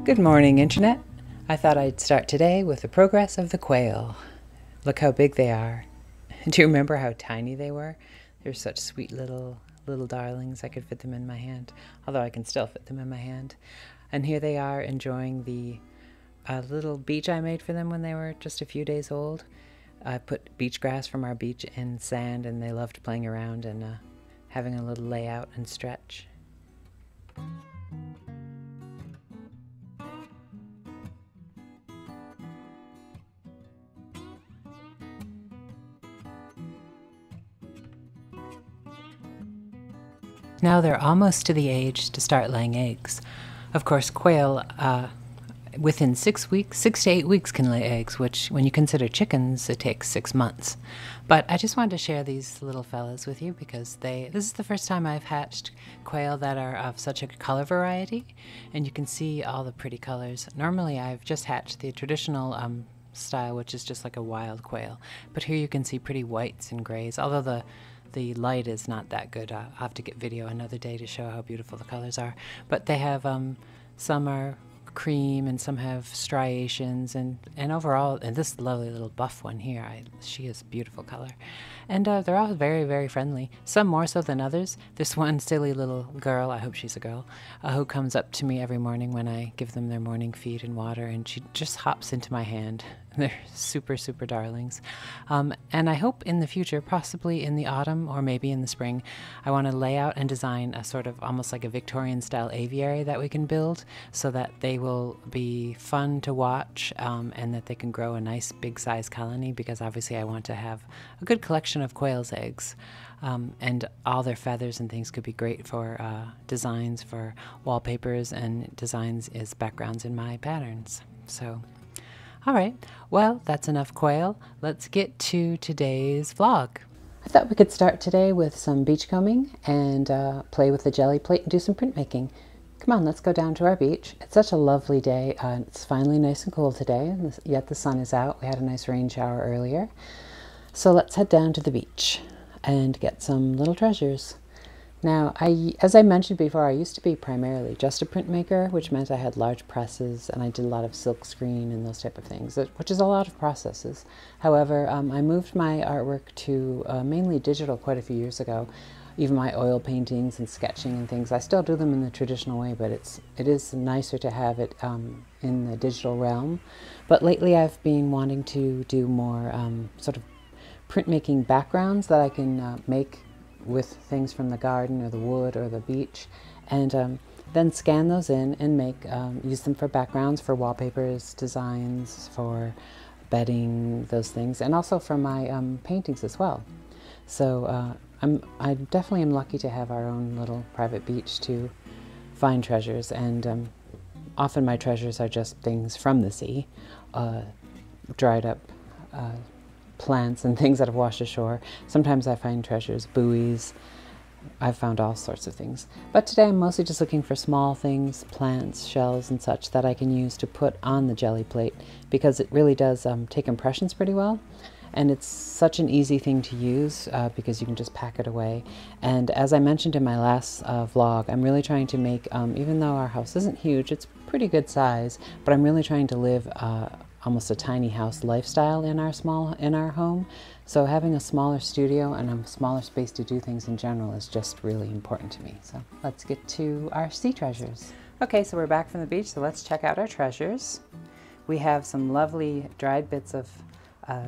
Good morning, Internet. I thought I'd start today with the progress of the quail. Look how big they are. Do you remember how tiny they were? They're such sweet little darlings. I could fit them in my hand, although I can still fit them in my hand. And here they are enjoying the little beach I made for them when they were just a few days old. I put beach grass from our beach in sand, and they loved playing around and having a little layout and stretch. Now they're almost to the age to start laying eggs. Of course, quail, within 6 to 8 weeks can lay eggs, which when you consider chickens, it takes 6 months. But I just wanted to share these little fellas with you because this is the first time I've hatched quail that are of such a color variety, and you can see all the pretty colors. Normally I've just hatched the traditional style, which is just like a wild quail. But here you can see pretty whites and grays, although the light is not that good. I'll have to get video another day to show how beautiful the colors are. But they have, some are cream and some have striations, and overall, and this lovely little buff one here, she is beautiful color. And they're all very, very friendly, some more so than others. This one silly little girl, I hope she's a girl, who comes up to me every morning when I give them their morning feed and water, and she just hops into my hand. They're super, super darlings. And I hope in the future, possibly in the autumn or maybe in the spring, I want to lay out and design a sort of almost like a Victorian style aviary that we can build so that they will be fun to watch, and that they can grow a nice big size colony, because obviously I want to have a good collection of quail's eggs. And all their feathers and things could be great for designs for wallpapers and designs as backgrounds in my patterns. So, all right, well, that's enough quail. Let's get to today's vlog. I thought we could start today with some beachcombing and play with the Gelliplate and do some printmaking. Come on, let's go down to our beach. It's such a lovely day. It's finally nice and cool today, yet the sun is out. We had a nice rain shower earlier. So let's head down to the beach and get some little treasures. Now, as I mentioned before, I used to be primarily just a printmaker, which meant I had large presses and I did a lot of silk screen and those type of things, which is a lot of processes. However, I moved my artwork to mainly digital quite a few years ago. Even my oil paintings and sketching and things, I still do them in the traditional way, but it is nicer to have it in the digital realm. But lately I've been wanting to do more sort of printmaking backgrounds that I can make with things from the garden or the wood or the beach, and then scan those in and make use them for backgrounds, for wallpapers, designs, for bedding, those things, and also for my paintings as well. So I definitely am lucky to have our own little private beach to find treasures, and often my treasures are just things from the sea, dried up plants and things that have washed ashore. Sometimes I find treasures, buoys. I've found all sorts of things. But today I'm mostly just looking for small things, plants, shells, and such that I can use to put on the Gelliplate, because it really does take impressions pretty well. And it's such an easy thing to use because you can just pack it away. And as I mentioned in my last vlog, I'm really trying to make, even though our house isn't huge, it's pretty good size, but I'm really trying to live almost a tiny house lifestyle in our home. So having a smaller studio and a smaller space to do things in general is just really important to me. So let's get to our sea treasures. Okay, so we're back from the beach, so let's check out our treasures. We have some lovely dried bits of,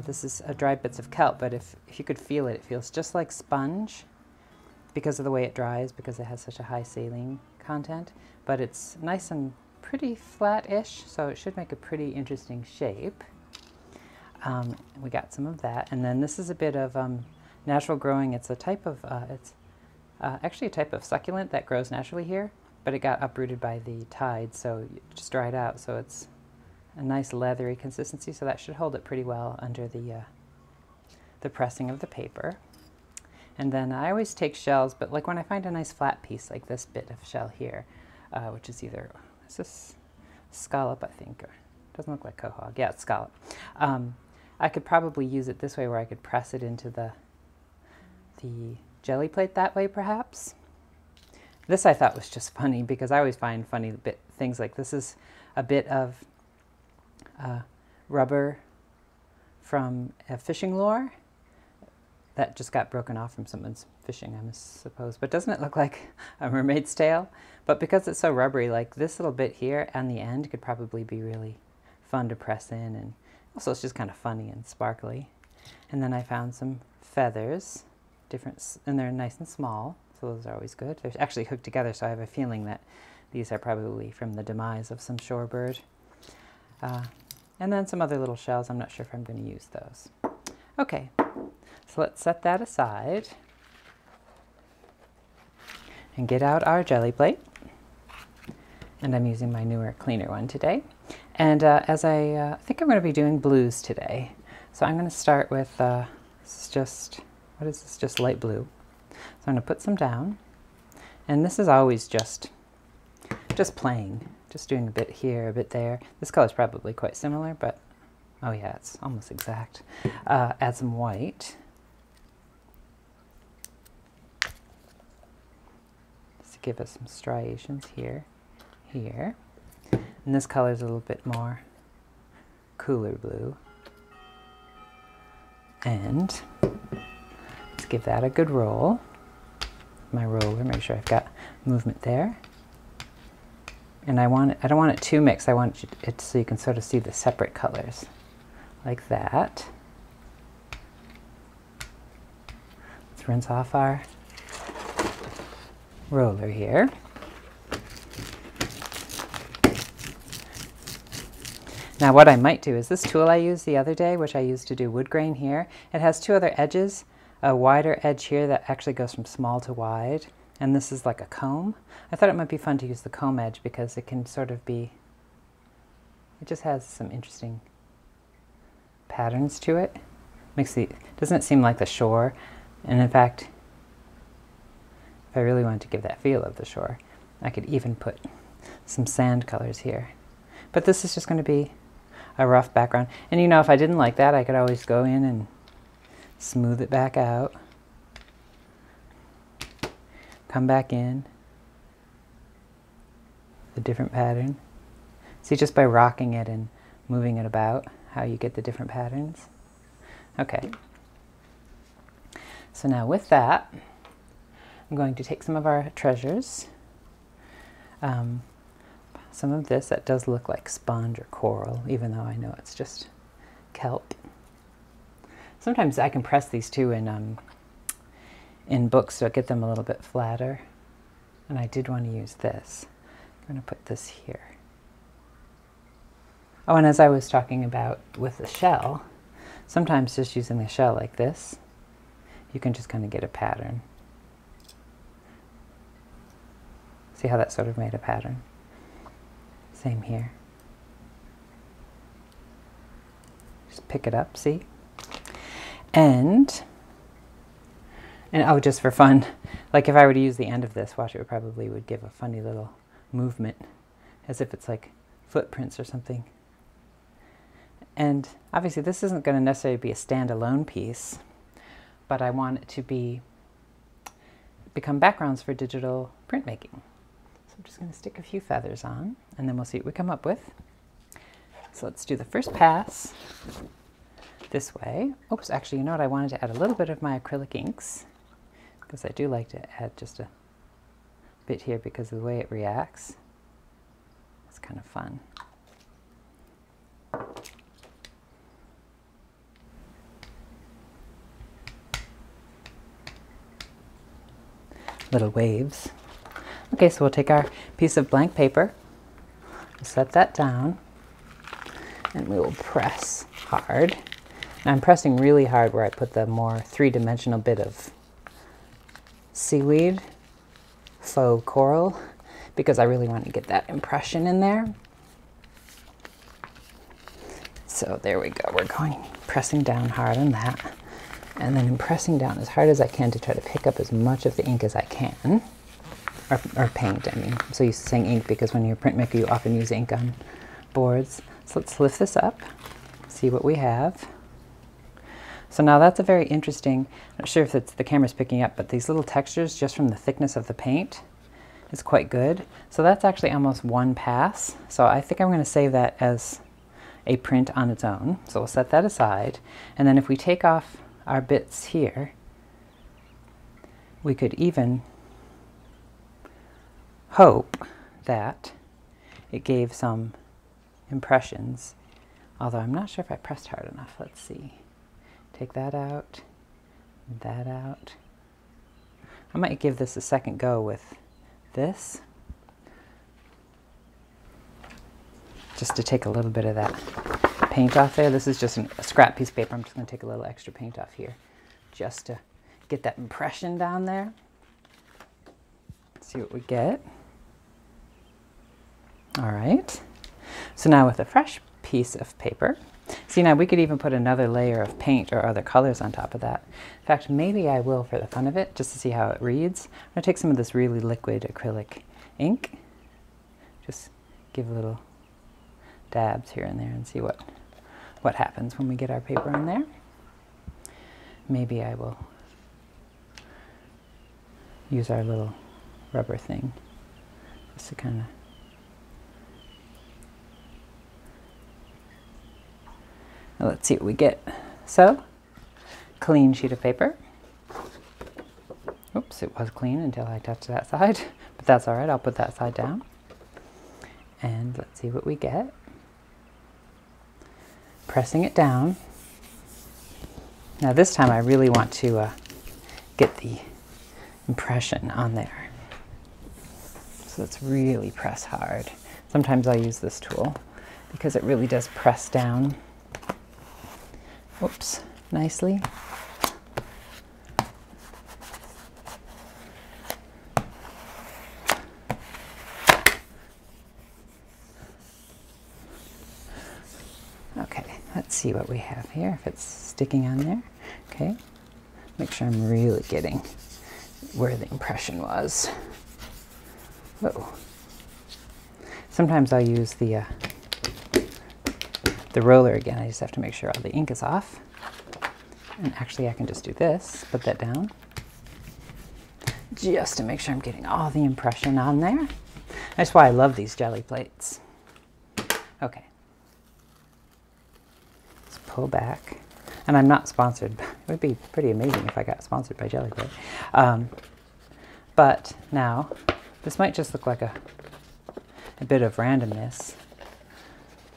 this is dried bits of kelp, but if you could feel it, it feels just like sponge because of the way it dries, because it has such a high saline content, but it's nice and pretty flat-ish, so it should make a pretty interesting shape. We got some of that, and then this is a bit of natural growing. It's a type of, actually a type of succulent that grows naturally here, but it got uprooted by the tide, so it just dried out, so it's a nice leathery consistency, so that should hold it pretty well under the pressing of the paper. And then I always take shells, but like when I find a nice flat piece like this bit of shell here, which is either, is this scallop, I think, or doesn't look like quahog. Yeah, it's scallop. I could probably use it this way, where I could press it into the Gelliplate that way, perhaps. This I thought was just funny, because I always find funny things like this. Is a bit of rubber from a fishing lure that just got broken off from someone's fishing, I suppose. But doesn't it look like a mermaid's tail? But because it's so rubbery, like this little bit here and the end could probably be really fun to press in, and also it's just kind of funny and sparkly. And then I found some feathers, and they're nice and small, so those are always good. They're actually hooked together, so I have a feeling that these are probably from the demise of some shorebird. And then some other little shells. I'm not sure if I'm going to use those. Okay, so let's set that aside and get out our Gelliplate. And I'm using my newer, cleaner one today. And as I think I'm going to be doing blues today. So I'm going to start with, this is just, what is this? Just light blue. So I'm going to put some down. And this is always just playing. Just doing a bit here, a bit there. This color is probably quite similar, but, oh yeah, it's almost exact. Add some white. Just to give us some striations here, here. And this color is a little bit more cooler blue. And let's give that a good roll. My roller, make sure I've got movement there. And I don't want it too mixed. I want it so you can sort of see the separate colors, like that. Let's rinse off our roller here. Now what I might do is this tool I used the other day, which I used to do wood grain here, it has two other edges, a wider edge here that actually goes from small to wide, and this is like a comb. I thought it might be fun to use the comb edge because it can sort of be, it just has some interesting patterns to it. Doesn't it seem like the shore? And in fact, if I really wanted to give that feel of the shore, I could even put some sand colors here. But this is just going to be a rough background. And you know, if I didn't like that, I could always go in and smooth it back out. Come back in, the different pattern. See, just by rocking it and moving it about, how you get the different patterns. Okay. So now with that, I'm going to take some of our treasures. Some of this that does look like sponge or coral, even though I know it's just kelp. Sometimes I can press these too in books to get them a little bit flatter. And I did want to use this. I'm going to put this here. Oh, and as I was talking about with the shell, sometimes just using the shell like this, you can just kind of get a pattern. See how that sort of made a pattern? Same here. Just pick it up, see? And oh, just for fun, like if I were to use the end of this, watch, it probably would give a funny little movement, as if it's like footprints or something. And obviously this isn't going to necessarily be a standalone piece, but I want it to become backgrounds for digital printmaking. So I'm just going to stick a few feathers on, and then we'll see what we come up with. So let's do the first pass this way. Oops, actually, you know what? I wanted to add a little bit of my acrylic inks, because I do like to add just a bit here because of the way it reacts. It's kind of fun. Little waves. Okay, so we'll take our piece of blank paper, set that down, and we will press hard. Now I'm pressing really hard where I put the more three-dimensional bit of seaweed, faux coral, because I really want to get that impression in there. So there we go, we're pressing down hard on that, and then I'm pressing down as hard as I can to try to pick up as much of the ink as I can, or paint, I mean. I'm so used to saying ink because when you're a printmaker you often use ink on boards. So let's lift this up, see what we have. So now that's a very interesting, I'm not sure if it's the camera's picking up, but these little textures just from the thickness of the paint is quite good. So that's actually almost one pass. So I think I'm going to save that as a print on its own. So we'll set that aside. And then if we take off our bits here, we could even hope that it gave some impressions, although I'm not sure if I pressed hard enough. Let's see. Take that out, that out. I might give this a second go with this, just to take a little bit of that paint off there. This is just a scrap piece of paper. I'm just going to take a little extra paint off here just to get that impression down there. See what we get. All right. So now with a fresh piece of paper, see, now we could even put another layer of paint or other colors on top of that. In fact, maybe I will for the fun of it, just to see how it reads. I'm going to take some of this really liquid acrylic ink, just give little dabs here and there and see what happens when we get our paper in there. Maybe I will use our little rubber thing just to kind of let's see what we get. So, clean sheet of paper. Oops, it was clean until I touched that side, but that's all right. I'll put that side down. And let's see what we get. Pressing it down. Now this time I really want to get the impression on there. So let's really press hard. Sometimes I'll use this tool because it really does press down. Whoops, nicely. Okay, let's see what we have here, if it's sticking on there. Okay, make sure I'm really getting where the impression was. Whoa. Sometimes I'll use the roller again. I just have to make sure all the ink is off. And actually I can just do this, put that down, just to make sure I'm getting all the impression on there. That's why I love these Gelliplates. Okay. Let's pull back. And I'm not sponsored. It would be pretty amazing if I got sponsored by Gelliplate. But now, this might just look like a bit of randomness.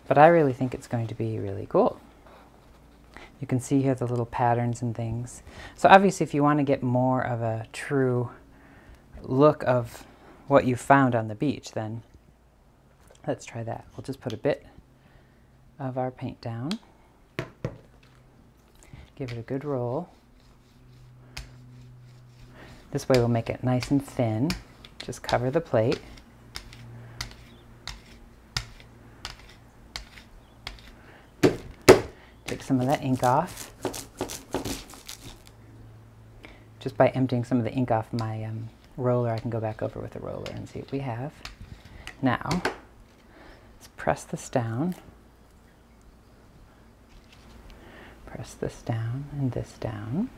But I really think it's going to be really cool. You can see here the little patterns and things. So obviously if you want to get more of a true look of what you found on the beach, then let's try that. We'll just put a bit of our paint down. Give it a good roll. This way we'll make it nice and thin. Just cover the plate. Take some of that ink off. Just by emptying some of the ink off my roller, I can go back over with the roller and see what we have. Now, let's press this down. Press this down and this down.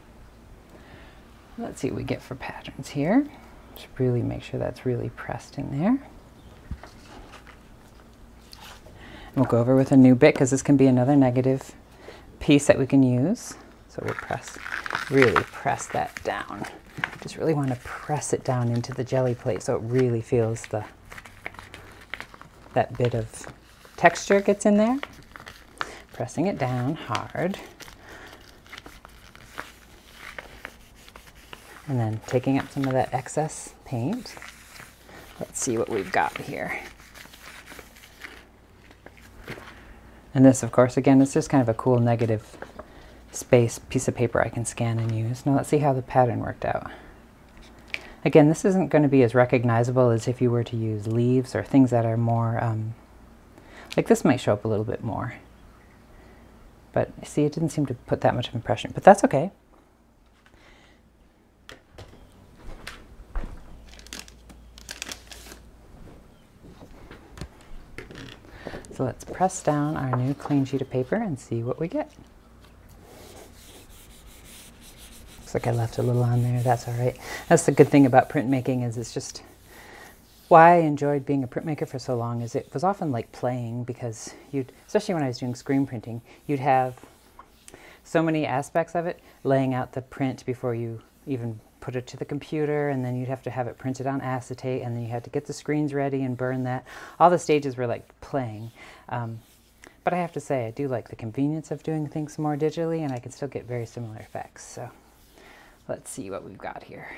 Let's see what we get for patterns here. Just really make sure that's really pressed in there. And we'll go over with a new bit because this can be another negative piece that we can use. So we'll really press that down. Just really want to press it down into the Gelliplate so it really feels that bit of texture gets in there. Pressing it down hard. And then taking up some of that excess paint. Let's see what we've got here. And this, of course, again, it's just kind of a cool negative space piece of paper I can scan and use. Now let's see how the pattern worked out. Again, this isn't going to be as recognizable as if you were to use leaves or things that are more, like this might show up a little bit more. But see, it didn't seem to put that much of impression, but that's okay. So let's press down our new clean sheet of paper and see what we get. Looks like I left a little on there. That's all right. That's the good thing about printmaking is it's just why I enjoyed being a printmaker for so long is it was often like playing, because especially when I was doing screen printing, you'd have so many aspects of it, laying out the print before you even put it to the computer, and then you'd have to have it printed on acetate, and then you had to get the screens ready and burn that. All the stages were like playing. But I have to say, I do like the convenience of doing things more digitally, and I can still get very similar effects. So let's see what we've got here.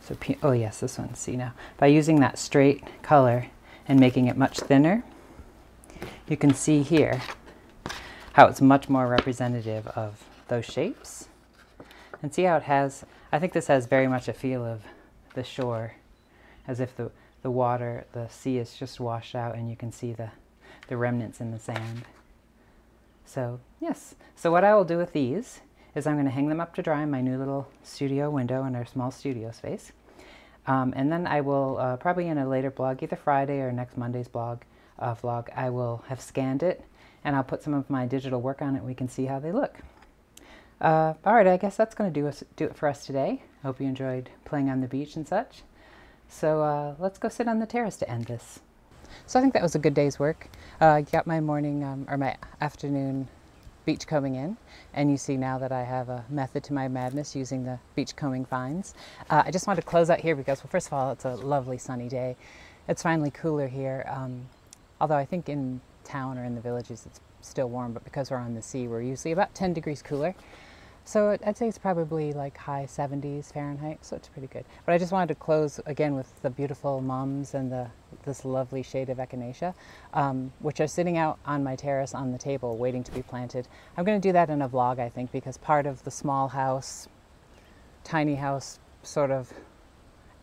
So, oh yes, this one, see now. By using that straight color and making it much thinner, you can see here how it's much more representative of those shapes. And see how it has, I think this has very much a feel of the shore, as if the water, the sea is just washed out and you can see the remnants in the sand. So yes, so what I will do with these is I'm going to hang them up to dry in my new little studio window in our small studio space. And then I will, probably in a later blog, either Friday or next Monday's vlog, I will have scanned it, and I'll put some of my digital work on it. We can see how they look. All right, I guess that's going to do it for us today. Hope you enjoyed playing on the beach and such. So let's go sit on the terrace to end this. So I think that was a good day's work. I got my morning or my afternoon beach combing in, and you see now that I have a method to my madness using the beach combing fines. I just wanted to close out here because, well, first of all, it's a lovely sunny day. It's finally cooler here, although I think in town or in the villages it's still warm, but because we're on the sea, we're usually about 10 degrees cooler. So I'd say it's probably like high 70s Fahrenheit, so it's pretty good. But I just wanted to close again with the beautiful mums and this lovely shade of echinacea, which are sitting out on my terrace on the table waiting to be planted. I'm going to do that in a vlog, I think, because part of the small house, tiny house sort of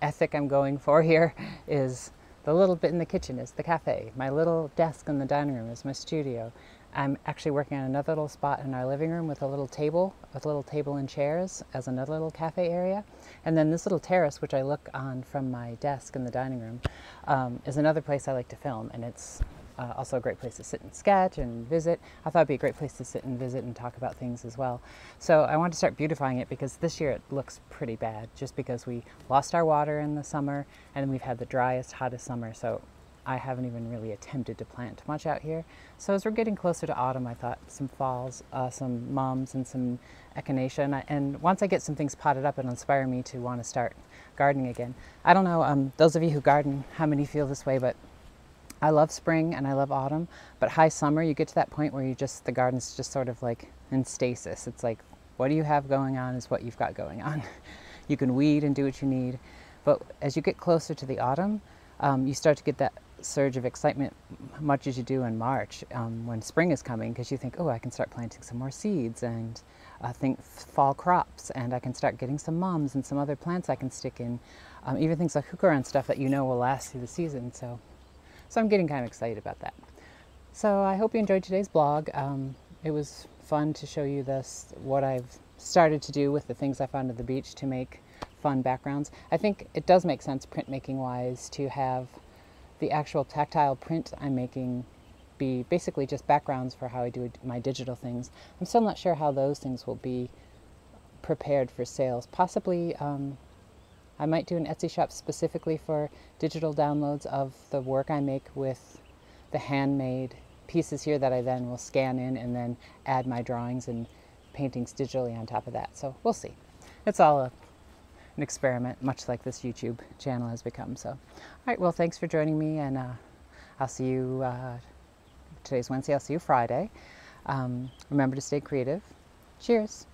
ethic I'm going for here is the little bit in the kitchen is the cafe. My little desk in the dining room is my studio. I'm actually working on another little spot in our living room with a little table and chairs as another little cafe area. And then this little terrace, which I look on from my desk in the dining room, is another place I like to film. And it's also a great place to sit and sketch and visit. I thought it'd be a great place to sit and visit and talk about things as well. So I want to start beautifying it because this year it looks pretty bad just because we lost our water in the summer and we've had the driest, hottest summer. So I haven't even really attempted to plant much out here. So as we're getting closer to autumn, I thought some falls, some mums and some echinacea. And once I get some things potted up, it'll inspire me to want to start gardening again. I don't know, those of you who garden, how many feel this way, but I love spring and I love autumn. But high summer, you get to that point where the garden's just sort of like in stasis. It's like, what do you have going on is what you've got going on. You can weed and do what you need. But as you get closer to the autumn, you start to get that surge of excitement, much as you do in March when spring is coming, because you think, oh, I can start planting some more seeds and think fall crops, and I can start getting some mums and some other plants I can stick in, even things like heuchera and stuff that you know will last through the season. So I'm getting kind of excited about that. So I hope you enjoyed today's blog. It was fun to show you what I've started to do with the things I found at the beach to make fun backgrounds. I think it does make sense printmaking wise to have the actual tactile print I'm making be basically just backgrounds for how I do my digital things. I'm still not sure how those things will be prepared for sales. Possibly I might do an Etsy shop specifically for digital downloads of the work I make with the handmade pieces here that I then will scan in and then add my drawings and paintings digitally on top of that. So we'll see. It's all an experiment, much like this YouTube channel has become. So, all right, well, thanks for joining me, and I'll see you, today's Wednesday, I'll see you Friday. Remember to stay creative. Cheers.